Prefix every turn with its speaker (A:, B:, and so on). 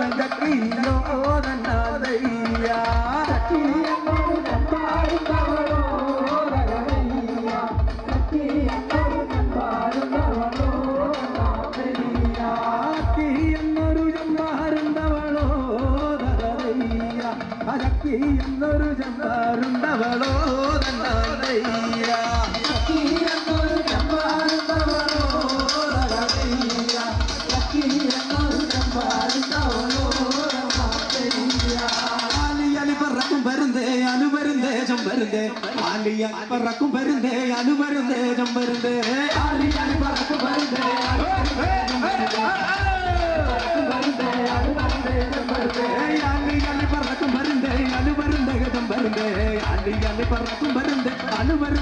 A: தங்கக்கியோ தன்னாதையா എന്നൊരു ജമ്പാരുണ്ടവളോ തന്നയ്യ എന്നൊരു ജമ്പാരുണ്ടവളോ ആലിയലി പറക്കും വരുന്നേ അനുവരുന്നേ ചമ്പരുന്നേ ആലിയലി പറക്കും വരുന്നേ അനുവരുന്നേ ചമ്പരുന്നേ ആലിയലി പറക്കും വരുന്നേ പറക്കും വരുന്നേ അനുവരുന്നേ ചമ്പരുന്നേ ആലിയലി പറക്കും വരുന്നേ അനുവരുന്നേ